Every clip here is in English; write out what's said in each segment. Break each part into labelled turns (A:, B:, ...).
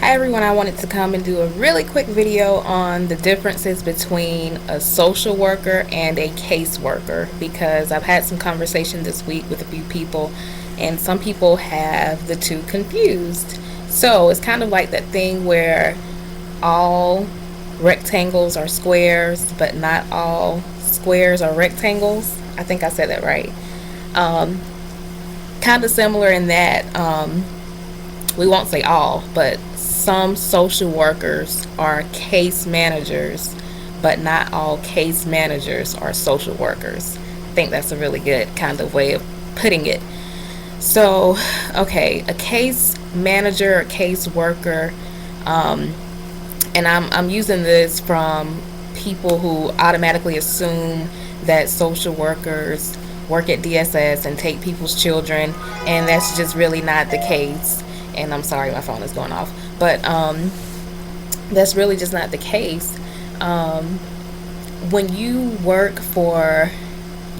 A: Hi everyone, I wanted to come and do a really quick video on the differences between a social worker and a caseworker, because I've had some conversation this week with a few people and some people have the two confused. So it's kind of like that thing where all rectangles are squares but not all squares are rectangles. I think I said that right. Um, Kind of similar in that we won't say all, but some social workers are case managers, but not all case managers are social workers. I think that's a really good kind of way of putting it. So, okay, a case manager, a case worker, um, and I'm using this from people who automatically assume that social workers work at DSS and take people's children, and that's just really not the case. And I'm sorry, my phone is going off, but that's really just not the case. Um, when you work for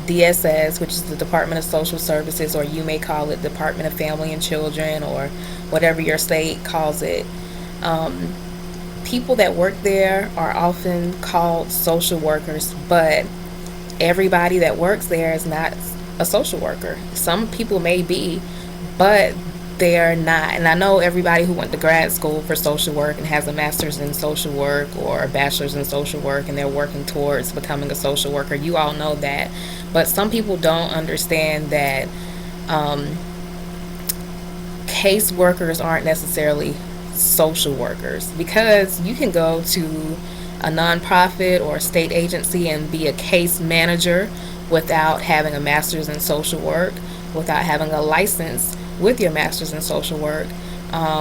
A: DSS, which is the Department of Social Services, or you may call it Department of Family and Children, or whatever your state calls it, um, people that work there are often called social workers, but everybody that works there is not a social worker. Some people may be, but they're not. And I know everybody who went to grad school for social work and has a master's in social work or a bachelor's in social work and they're working towards becoming a social worker. You all know that. But some people don't understand that um, case workers aren't necessarily social workers, because you can go to a nonprofit or a state agency and be a case manager without having a master's in social work, without having a license with your master's in social work,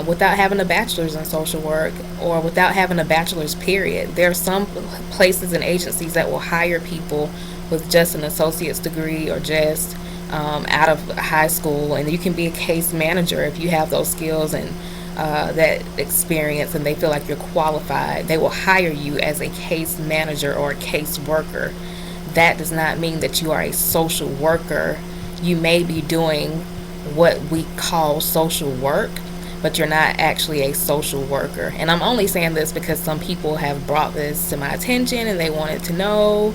A: without having a bachelor's in social work, or without having a bachelor's period. There are some places and agencies that will hire people with just an associate's degree or just out of high school, and you can be a case manager if you have those skills and that experience, and they feel like you're qualified. They will hire you as a case manager or a case worker. That does not mean that you are a social worker. You may be doing what we call social work, but you're not actually a social worker. And I'm only saying this because some people have brought this to my attention and they wanted to know,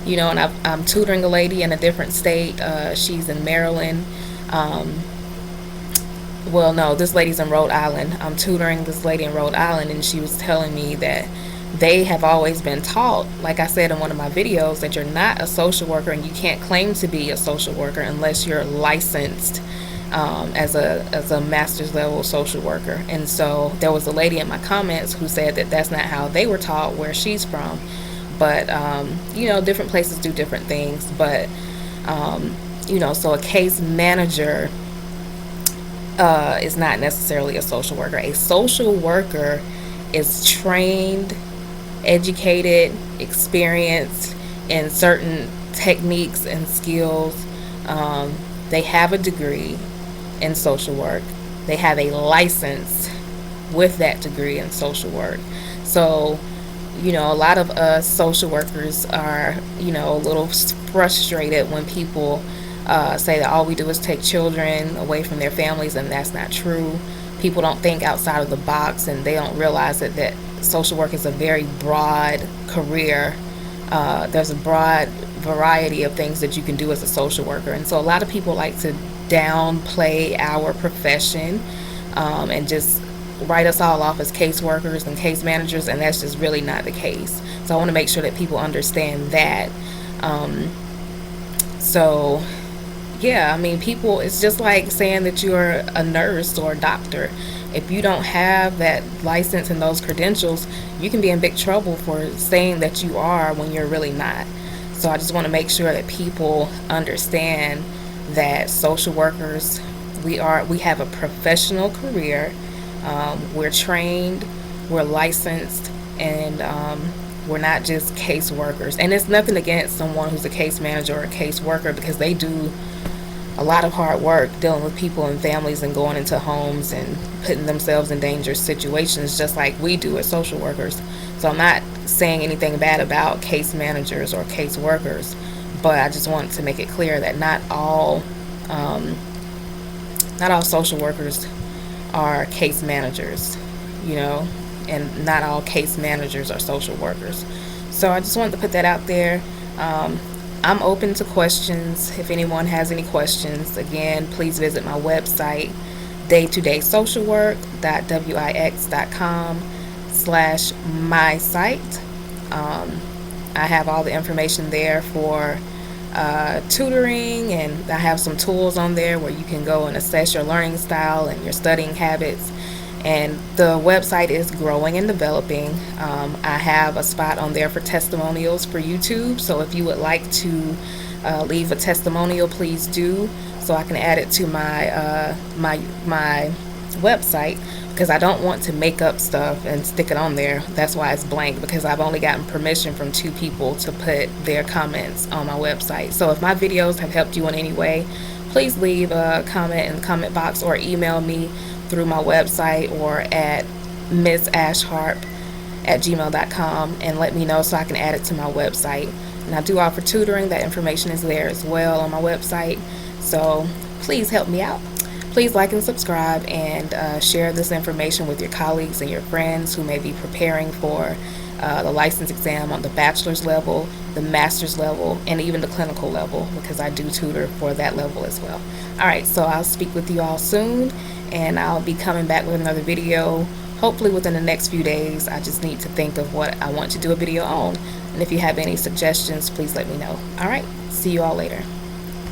A: and I'm tutoring a lady in a different state. She's in Maryland. Um, well, no, this lady's in Rhode Island. I'm tutoring this lady in Rhode Island, and she was telling me that they have always been taught, like I said in one of my videos, that you're not a social worker and you can't claim to be a social worker unless you're licensed as a master's level social worker. And so there was a lady in my comments who said that that's not how they were taught where she's from. But different places do different things. But so a case manager is not necessarily a social worker. A social worker is trained, educated, experienced in certain techniques and skills. They have a degree in social work. They have a license with that degree in social work. So, a lot of us social workers are, a little frustrated when people say that all we do is take children away from their families, and that's not true. People don't think outside of the box, and they don't realize that social work is a very broad career. There's a broad variety of things that you can do as a social worker, and so a lot of people like to downplay our profession and just write us all off as caseworkers and case managers, and that's just really not the case. So I want to make sure that people understand that. So yeah, I mean, people, it's just like saying that you're a nurse or a doctor. If you don't have that license and those credentials, you can be in big trouble for saying that you are when you're really not. So I just want to make sure that people understand that social workers, we have a professional career. We're trained, we're licensed, and we're not just case workers. And it's nothing against someone who's a case manager or a case worker, because they do a lot of hard work dealing with people and families and going into homes and putting themselves in dangerous situations just like we do as social workers. So I'm not saying anything bad about case managers or case workers, but I just want to make it clear that not all social workers are case managers. you know, and not all case managers are social workers. So I just wanted to put that out there. I'm open to questions. If anyone has any questions, again, please visit my website, daytodaysocialwork.wix.com/my site. I have all the information there for tutoring, and I have some tools on there where you can go and assess your learning style and your studying habits. And the website is growing and developing. I have a spot on there for testimonials for YouTube, so if you would like to leave a testimonial, please do, so I can add it to my website, because I don't want to make up stuff and stick it on there. That's why it's blank, because I've only gotten permission from 2 people to put their comments on my website. So if my videos have helped you in any way, please leave a comment in the comment box or email me through my website or at missashharp@gmail.com and let me know so I can add it to my website. And I do offer tutoring. That information is there as well on my website. So please help me out. Please like and subscribe, and share this information with your colleagues and your friends who may be preparing for the license exam on the bachelor's level, the master's level, and even the clinical level, because I do tutor for that level as well. Alright, so I'll speak with you all soon, and I'll be coming back with another video hopefully within the next few days. I just need to think of what I want to do a video on, and if you have any suggestions, please let me know. Alright, see you all later.